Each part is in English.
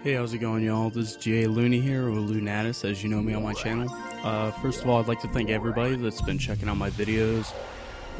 Hey, how's it going, y'all? This is GA Looney here, or Loonatis, as you know me on my channel. First of all, I'd like to thank everybody that's been checking out my videos.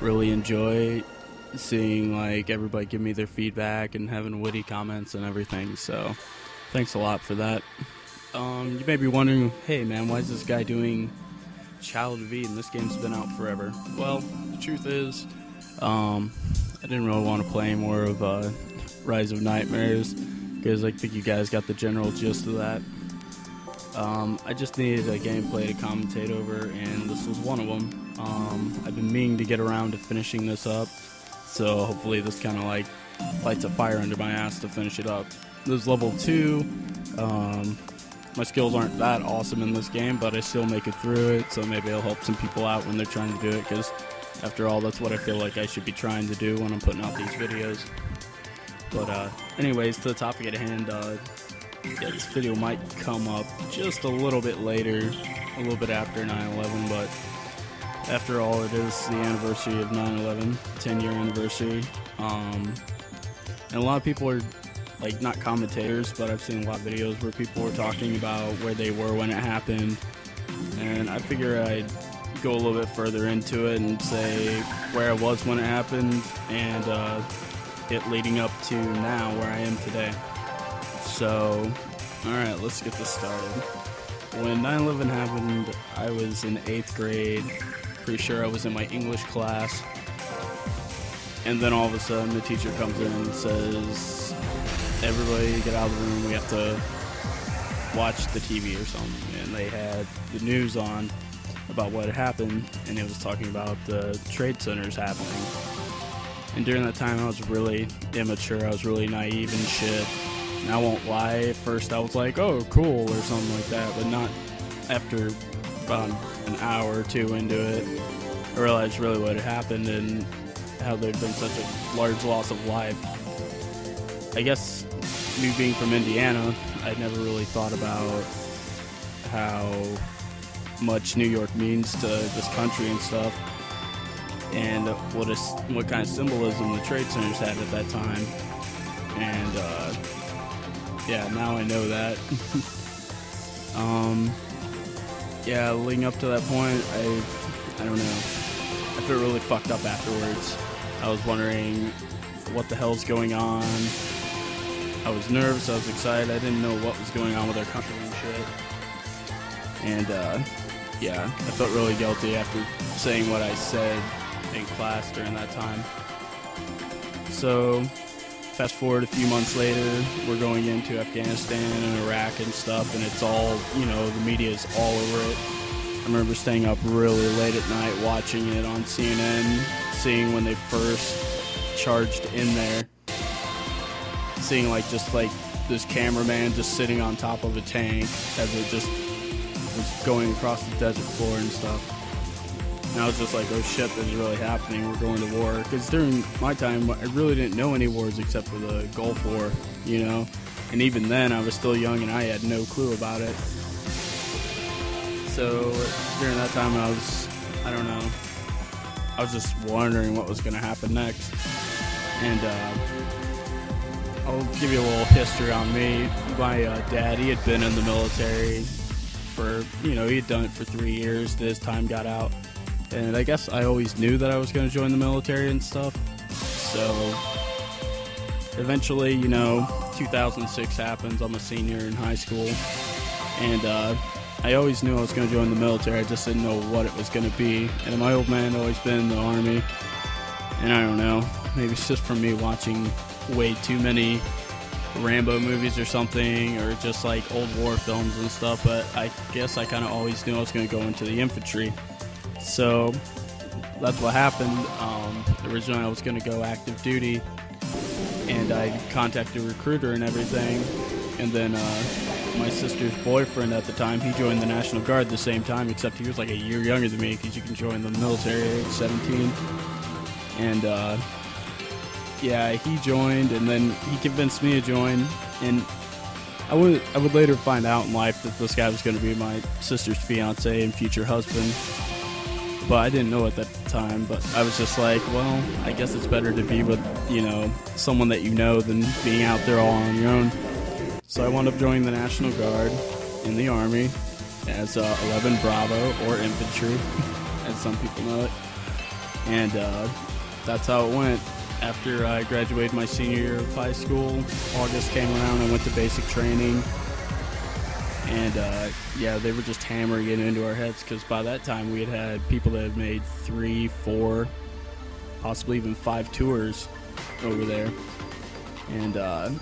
Really enjoy seeing, everybody give me their feedback and having witty comments and everything, so thanks a lot for that. You may be wondering, hey man, why is this guy doing Child V and this game's been out forever? Well, the truth is, I didn't really want to play any more of Rise of Nightmares, because I think you guys got the general gist of that. I just needed a gameplay to commentate over, and this was one of them. I've been meaning to get around to finishing this up, so hopefully this kind of lights a fire under my ass to finish it up. This is level 2. My skills aren't that awesome in this game, but I still make it through it, so maybe it'll help some people out when they're trying to do it, because after all, that's what I feel like I should be trying to do when I'm putting out these videos. But anyways, to the topic at hand, yeah, this video might come up just a little bit later, a little bit after 9/11, but after all, it is the anniversary of 9/11, 10-year anniversary, and a lot of people are, not commentators, but I've seen a lot of videos where people were talking about where they were when it happened, and I figure I'd go a little bit further into it and say where I was when it happened, and it leading up to now, where I am today. So, alright, let's get this started. When 9/11 happened, I was in 8th grade, pretty sure I was in my English class, and then all of a sudden the teacher comes in and says, everybody get out of the room, we have to watch the TV or something, and they had the news on about what had happened, and it was talking about the trade centers happening. And during that time, I was really immature, I was really naive and shit. And I won't lie, at first I was like, oh, cool, or something like that, but not after about an hour or two into it. I realized really what had happened and how there'd been such a large loss of life. I guess, me being from Indiana, I'd never really thought about how much New York means to this country and stuff, and what kind of symbolism the trade centers had at that time. And yeah, now I know that. Yeah, leading up to that point, I don't know, I felt really fucked up afterwards. I was wondering what the hell's going on. I was nervous, I was excited, I didn't know what was going on with our country and shit. And yeah, I felt really guilty after saying what I said in class during that time. So, fast forward a few months later, we're going into Afghanistan and Iraq and stuff, and it's all, the media is all over it. I remember staying up really late at night watching it on CNN, seeing when they first charged in there, seeing this cameraman just sitting on top of a tank as it just was going across the desert floor and stuff. And I was just like, oh shit, this is really happening, we're going to war. Because during my time, I really didn't know any wars except for the Gulf War, And even then, I was still young and I had no clue about it. So, during that time, I was just wondering what was going to happen next. And, I'll give you a little history on me. My dad, he had been in the military for, he had done it for 3 years, his time got out. And I guess I always knew that I was going to join the military and stuff. So, eventually, 2006 happens, I'm a senior in high school. And I always knew I was going to join the military, I just didn't know what it was going to be. And my old man had always been in the Army. And I don't know, maybe it's just from me watching way too many Rambo movies or something, or just old war films and stuff, but I guess I kind of always knew I was going to go into the infantry. So that's what happened. Originally I was going to go active duty, and I contacted a recruiter and everything, and then my sister's boyfriend at the time, he joined the National Guard the same time, except he was a year younger than me, because you can join the military at age 17. And yeah, he joined, and then he convinced me to join, and I would later find out in life that this guy was going to be my sister's fiance and future husband, but I didn't know at that time. But I was just like, well, I guess it's better to be with, someone that you know than being out there all on your own. So I wound up joining the National Guard in the Army as 11 Bravo, or infantry, as some people know it. And that's how it went. After I graduated my senior year of high school, August came around, I went to basic training. And yeah, they were just hammering it into our heads, because by that time we had people that had made 3, 4, possibly even 5 tours over there. And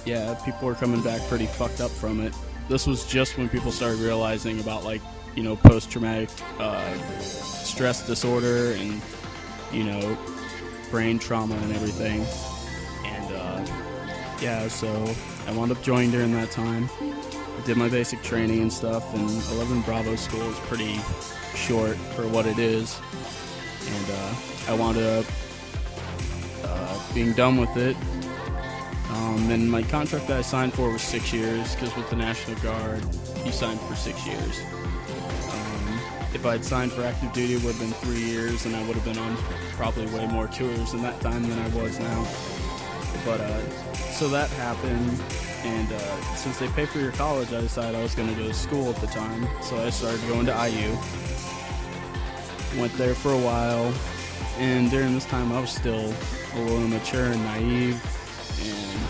yeah, people were coming back pretty fucked up from it. This was just when people started realizing about, like, you know, post-traumatic stress disorder and, you know, brain trauma and everything. And yeah, so I wound up joining during that time. I did my basic training and stuff, and 11 Bravo school is pretty short for what it is. And I wound up being done with it. And my contract that I signed for was 6 years, because with the National Guard, you signed for 6 years. If I'd signed for active duty, it would have been 3 years, and I would have been on probably way more tours in that time than I was now. But, so that happened, and since they pay for your college, I decided I was going to go to school at the time, so I started going to IU. Went there for a while, and during this time I was still a little immature and naive, and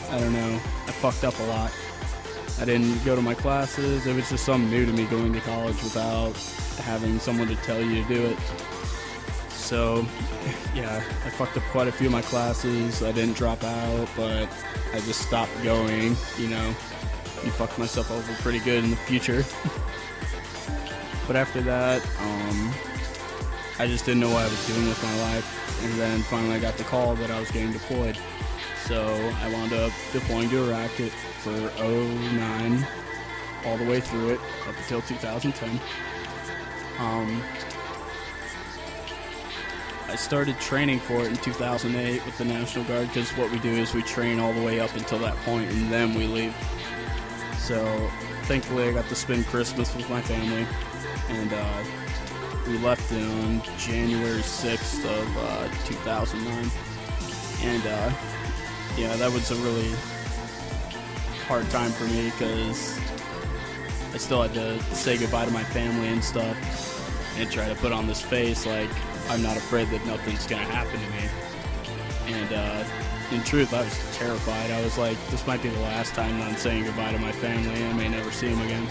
I don't know, I fucked up a lot. I didn't go to my classes. It was just something new to me, going to college without having someone to tell you to do it. So, yeah, I fucked up quite a few of my classes. I didn't drop out, but I just stopped going, you know, and fucked myself over pretty good in the future. But after that, I just didn't know what I was doing with my life. And then finally I got the call that I was getting deployed. So I wound up deploying to Iraq for 2009, all the way through it, up until 2010. I started training for it in 2008 with the National Guard, because what we do is we train all the way up until that point, and then we leave. So thankfully I got to spend Christmas with my family, and we left on January 6th of 2009. And yeah, that was a really hard time for me, because I still had to say goodbye to my family and stuff, and try to put on this face like I'm not afraid that nothing's gonna happen to me. And in truth, I was terrified. I was like, this might be the last time that I'm saying goodbye to my family, and I may never see them again.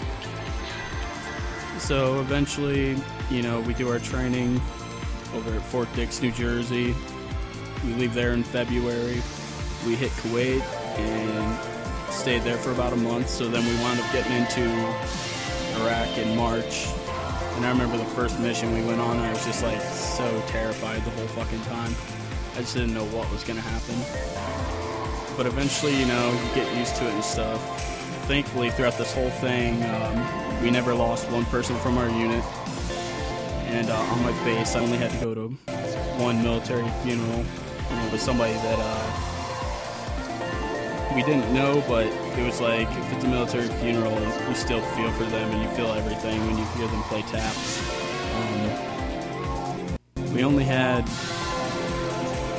So eventually, you know, we do our training over at Fort Dix, New Jersey. We leave there in February. We hit Kuwait and stayed there for about a month. So then we wound up getting into Iraq in March. And I remember the first mission we went on, I was just like so terrified the whole fucking time. I just didn't know what was going to happen. But eventually, you know, you get used to it and stuff. Thankfully, throughout this whole thing, we never lost one person from our unit. And on my base, I only had to go to one military funeral. And it was somebody that we didn't know, but it was like, if it's a military funeral, you still feel for them, and you feel everything when you hear them play taps. We only had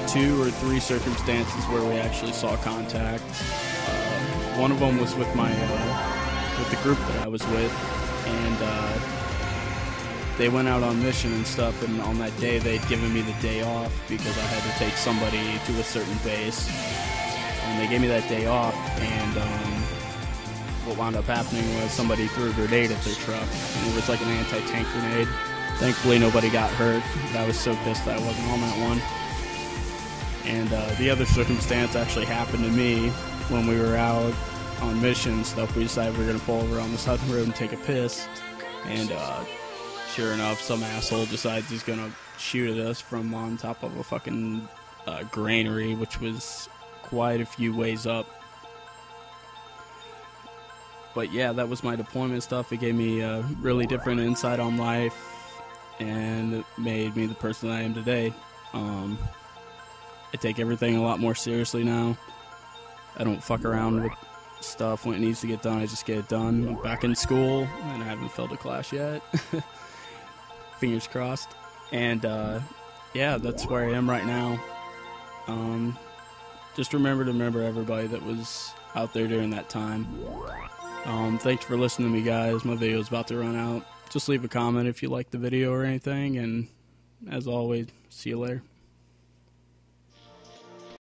2 or 3 circumstances where we actually saw contact. One of them was with my with the group that I was with, and they went out on mission and stuff, and on that day they'd given me the day off because I had to take somebody to a certain base, and they gave me that day off, and what wound up happening was somebody threw a grenade at their truck, and it was like an anti-tank grenade. Thankfully nobody got hurt. I was so pissed that I wasn't on that one. And the other circumstance actually happened to me when we were out on mission and stuff. We decided we were going to pull over on the side of the road and take a piss, and sure enough, some asshole decides he's going to shoot at us from on top of a fucking granary, which was quite a few ways up. But yeah, that was my deployment stuff. It gave me a really different insight on life, and it made me the person I am today. I take everything a lot more seriously now. I don't fuck around with stuff. When it needs to get done, I just get it done. I'm back in school, and I haven't failed a class yet. Fingers crossed. And yeah, that's where I am right now. Just remember everybody that was out there during that time. Thanks for listening to me, guys. My video is about to run out. Just leave a comment if you like the video or anything, and as always, see you later.